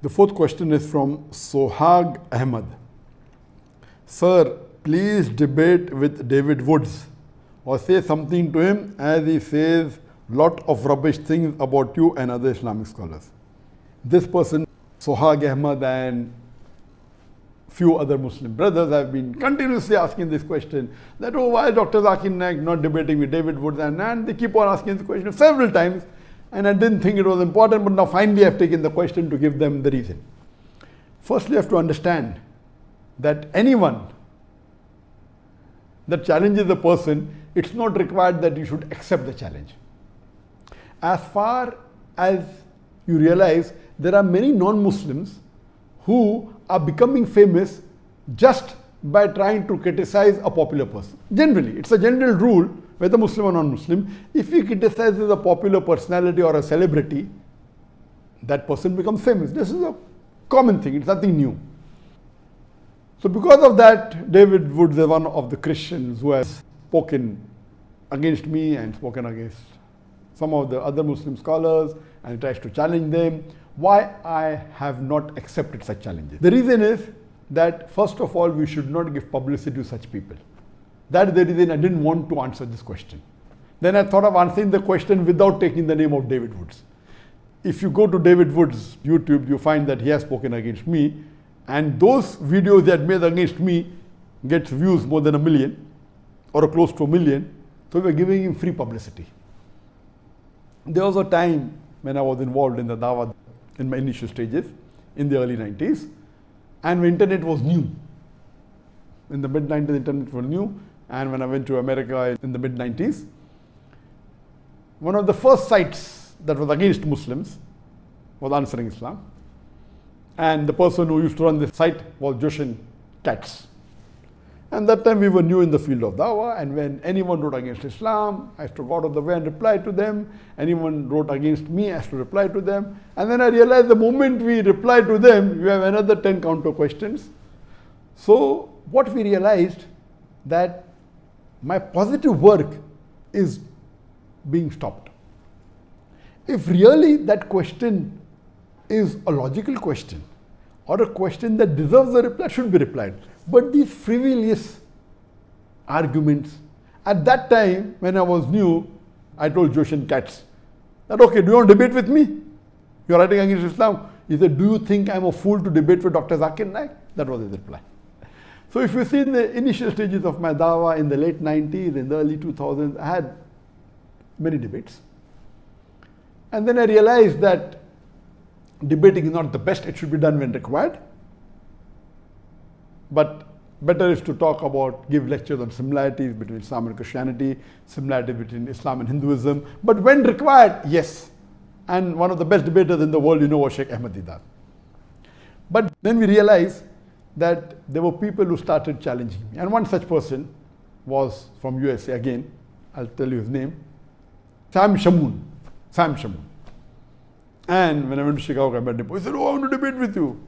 The fourth question is from Sohag Ahmed. Sir, please debate with David Woods or say something to him as he says lot of rubbish things about you and other Islamic scholars. This person, Sohag Ahmed, and few other Muslim brothers have been continuously asking this question that, oh, why is Dr. Zakir Naik not debating with David Woods? And they keep on asking this question several times, and I didn't think it was important, but now finally I've taken the question to give them the reason. Firstly, you have to understand that anyone that challenges a person, it's not required that you should accept the challenge. As far as you realize, there are many non-Muslims who are becoming famous just by trying to criticize a popular person. Generally, it's a general rule, whether Muslim or non-Muslim, if he criticizes a popular personality or a celebrity, that person becomes famous. This is a common thing, it's nothing new. So because of that, David Woods is one of the Christians who has spoken against me and spoken against some of the other Muslim scholars and tries to challenge them. Why I have not accepted such challenges? The reason is that first of all, we should not give publicity to such people. That is the reason I didn't want to answer this question. Then I thought of answering the question without taking the name of David Woods. If you go to David Woods' YouTube, you find that he has spoken against me, and those videos that made against me gets views more than 1 million or close to 1 million. So we are giving him free publicity. There was a time when I was involved in the Dawah in my initial stages in the early 90s, and when internet was new. In the mid-90s, internet was new, and when I went to America in the mid-90s, one of the first sites that was against Muslims was Answering Islam, and the person who used to run this site was Joshin Katz. And that time we were new in the field of Dawah, and when anyone wrote against Islam, I used to go out of the way and reply to them. Anyone wrote against me, I used to reply to them. And then I realized the moment we reply to them, you have another 10 counter questions. So what we realized, that my positive work is being stopped. If really that question is a logical question or a question that deserves a reply, should be replied. But these frivolous arguments, at that time when I was new, I told Joshin Katz that, okay, do you want to debate with me? You're writing against Islam. He said, do you think I'm a fool to debate with Dr. Zakir Naik? That was his reply. So if you see in the initial stages of my Dawah in the late 90s, in the early 2000s, I had many debates. And then I realized that debating is not the best, it should be done when required. But better is to talk about, give lectures on similarities between Islam and Christianity, similarities between Islam and Hinduism. But when required, yes. And one of the best debaters in the world, you know, was Sheikh Ahmed Didat. But then we realized that there were people who started challenging me. And one such person was from USA again. I'll tell you his name. Sam Shamoon. And when I went to Chicago, I met him. He said, oh, I want to debate with you.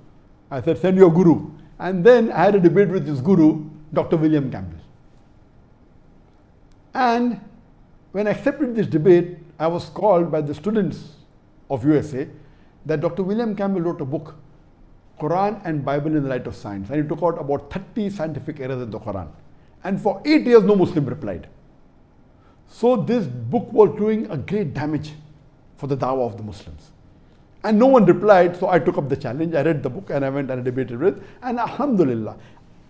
I said, send your guru. And then I had a debate with his guru, Dr. William Campbell. And when I accepted this debate, I was called by the students of USA that Dr. William Campbell wrote a book, Quran and Bible in the Light of Science. And he took out about 30 scientific errors in the Quran. And for 8 years, no Muslim replied. So this book was doing a great damage for the Dawah of the Muslims. And no one replied, so I took up the challenge. I read the book and I went and I debated with it. And alhamdulillah,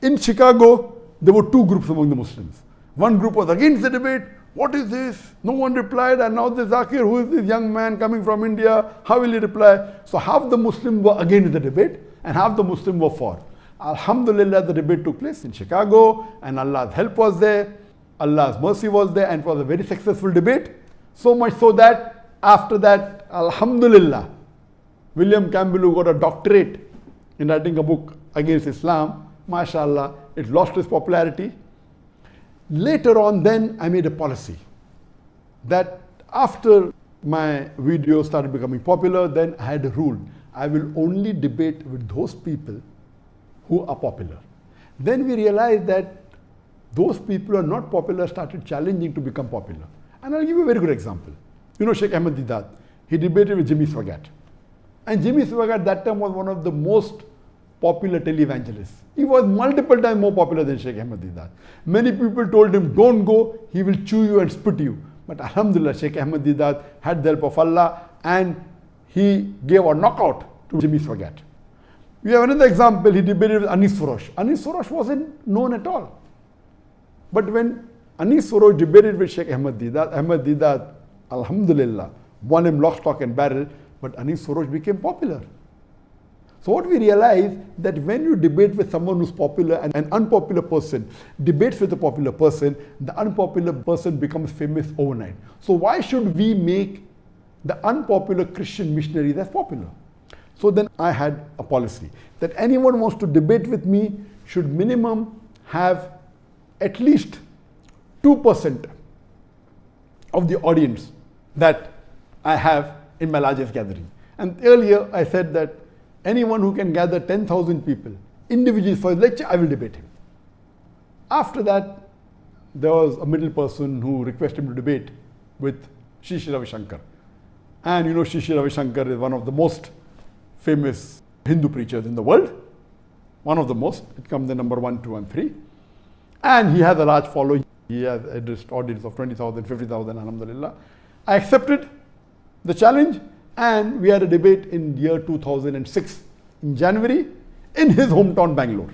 in Chicago, there were two groups among the Muslims. One group was against the debate. What is this? No one replied. And now this Zakir, who is this young man coming from India? How will he reply? So half the Muslims were against the debate and half the Muslims were for. Alhamdulillah, the debate took place in Chicago and Allah's help was there. Allah's mercy was there, and it was a very successful debate. So much so that after that, alhamdulillah, William Campbell, who got a doctorate in writing a book against Islam, mashallah, it lost its popularity. Later on, then I made a policy that after my videos started becoming popular, then I had a rule. I will only debate with those people who are popular. Then we realized that those people who are not popular started challenging to become popular. And I'll give you a very good example. You know Sheikh Ahmed Didat, he debated with Jimmy Swaggart. And Jimmy Swaggart at that time was one of the most popular televangelists. He was multiple times more popular than Sheikh Ahmad Deedat. Many people told him, don't go, he will chew you and spit you. But Alhamdulillah, Sheikh Ahmad Deedat had the help of Allah and he gave a knockout to Jimmy Swaggart. We have another example, he debated with Anis Furosh. Anis Furosh wasn't known at all. But when Anis Furosh debated with Sheikh Ahmad Deedat, Alhamdulillah, won him lock, stock and barrel, but Anis Furosh became popular. So what we realize that when you debate with someone who's popular and an unpopular person debates with a popular person, the unpopular person becomes famous overnight. So why should we make the unpopular Christian missionaries as popular? So then I had a policy that anyone who wants to debate with me should minimum have at least 2% of the audience that I have in my largest gathering. And earlier I said that anyone who can gather 10,000 people individually for a lecture, I will debate him. After that, there was a middle person who requested me to debate with Sri Ravi Shankar. And you know, Sri Ravi Shankar is one of the most famous Hindu preachers in the world. One of the most. It comes in number 1, 2 and 3. And he has a large following. He has a audience of 20,000, 50,000, alhamdulillah. I accepted the challenge and we had a debate in year 2006 in January in his hometown Bangalore.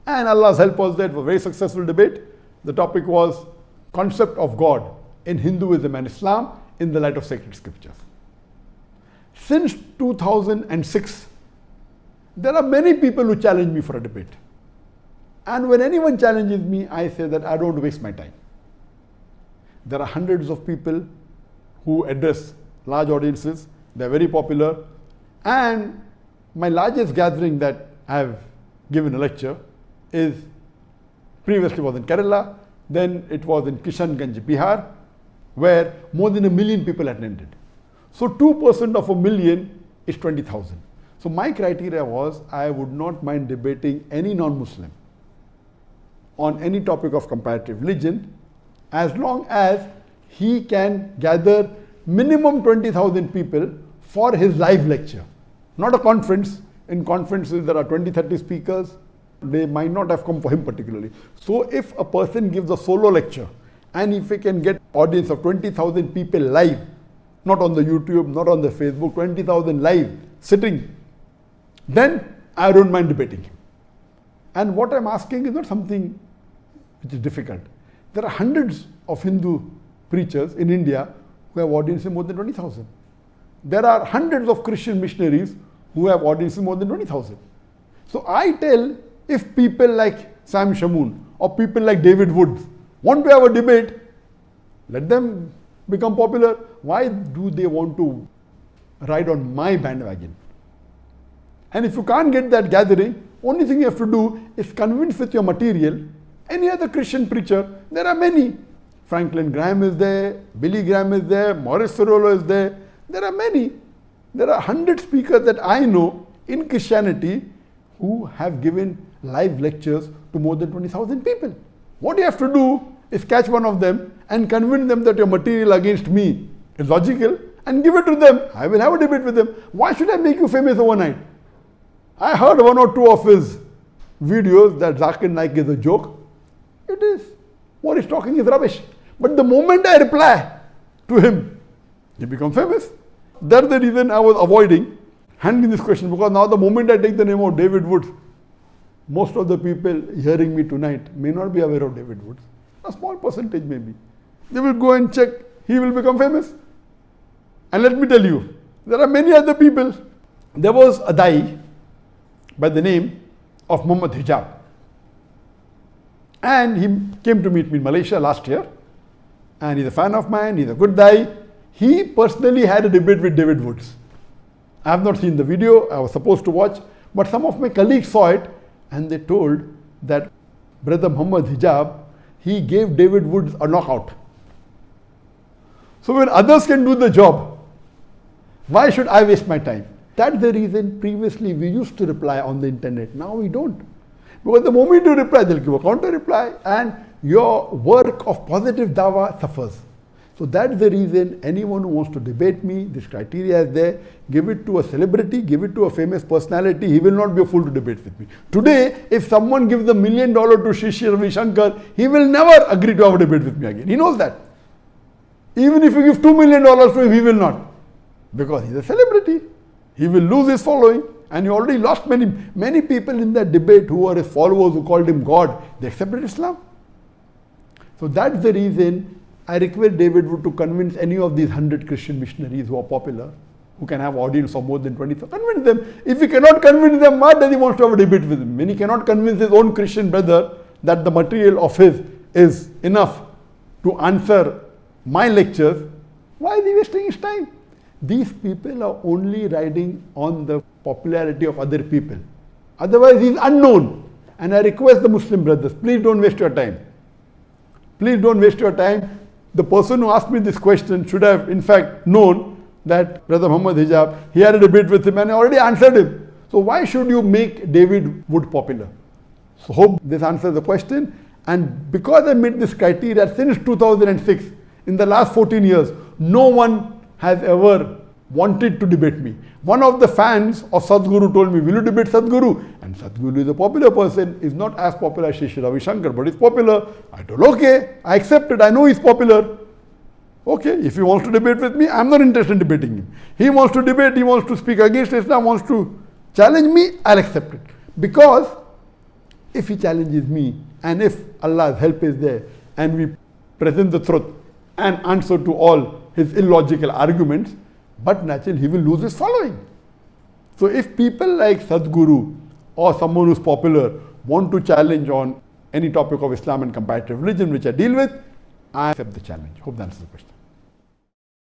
And Allah's help was that it was a very successful debate. The topic was concept of God in Hinduism and Islam in the light of sacred scriptures. Since 2006, there are many people who challenge me for a debate. And when anyone challenges me, I say that I don't waste my time. There are hundreds of people who address large audiences. They're very popular. And my largest gathering that I have given a lecture is previously was in Kerala, then it was in Kishanganj, Bihar, where more than 1 million people attended. So 2% of 1 million is 20,000. So my criteria was I would not mind debating any non-Muslim on any topic of comparative religion as long as he can gather minimum 20,000 people for his live lecture. Not a conference. In conferences there are 20, 30 speakers. They might not have come for him particularly. So if a person gives a solo lecture and if he can get audience of 20,000 people live, not on the YouTube, not on the Facebook, 20,000 live sitting, then I don't mind debating him. And what I'm asking is not something which is difficult. There are hundreds of Hindu preachers in India who have audiences more than 20,000. There are hundreds of Christian missionaries who have audiences more than 20,000. So I tell, if people like Sam Shamoon or people like David Woods want to have a debate, let them become popular. Why do they want to ride on my bandwagon? And if you can't get that gathering, only thing you have to do is convince with your material any other Christian preacher. There are many. Franklin Graham is there, Billy Graham is there, Morris Cerullo is there. There are many. There are 100 speakers that I know in Christianity who have given live lectures to more than 20,000 people. What you have to do is catch one of them and convince them that your material against me is logical and give it to them. I will have a debate with them. Why should I make you famous overnight? I heard 1 or 2 of his videos that Zakir Naik is a joke. It is. What he's talking is rubbish. But the moment I reply to him, he becomes famous. That's the reason I was avoiding handling this question, because now the moment I take the name of David Woods, most of the people hearing me tonight may not be aware of David Woods. A small percentage maybe. They will go and check. He will become famous. And let me tell you, there are many other people. There was a Dai by the name of Muhammad Hijab. And he came to meet me in Malaysia last year. And he's a fan of mine. He's a good Dai. He personally had a debate with David Woods. I have not seen the video. I was supposed to watch. But some of my colleagues saw it. And they told that Brother Muhammad Hijab, he gave David Woods a knockout. So when others can do the job, why should I waste my time? That's the reason previously we used to reply on the internet. Now we don't. Because the moment you reply, they'll give a counter reply and your work of positive dawah suffers. So that's the reason anyone who wants to debate me, this criteria is there. Give it to a celebrity, give it to a famous personality. He will not be a fool to debate with me. Today, if someone gives $1 million to Shri Ravi Shankar, he will never agree to have a debate with me again. He knows that. Even if you give $2 million to him, he will not. Because he's a celebrity. He will lose his following. And he already lost many people in that debate who are his followers, who called him God. They accepted Islam. So that's the reason I request David Wood to convince any of these 100 Christian missionaries who are popular, who can have audience of more than 20,000. Convince them. If he cannot convince them, why does he want to have a debate with him? When he cannot convince his own Christian brother that the material of his is enough to answer my lectures, why is he wasting his time? These people are only riding on the popularity of other people. Otherwise, he is unknown. And I request the Muslim brothers, please don't waste your time. Please don't waste your time. The person who asked me this question should have, in fact, known that Brother Muhammad Hijab, he had a debate with him and I already answered him. So why should you make David Wood popular? So hope this answers the question. And because I met this criteria since 2006, in the last 14 years, no one has ever wanted to debate me. One of the fans of Sadhguru told me, will you debate Sadhguru? And Sadhguru is a popular person, is not as popular as Shri Ravi Shankar, but he's popular. I told, okay, I accept it, I know he's popular. Okay, if he wants to debate with me, I'm not interested in debating him. He wants to debate, he wants to speak against Islam, wants to challenge me, I'll accept it. Because if he challenges me, and if Allah's help is there, and we present the truth and answer to all his illogical arguments, but naturally he will lose his following. So if people like Sadhguru or someone who's popular want to challenge on any topic of Islam and comparative religion, which I deal with, I accept the challenge. Hope that answers the question.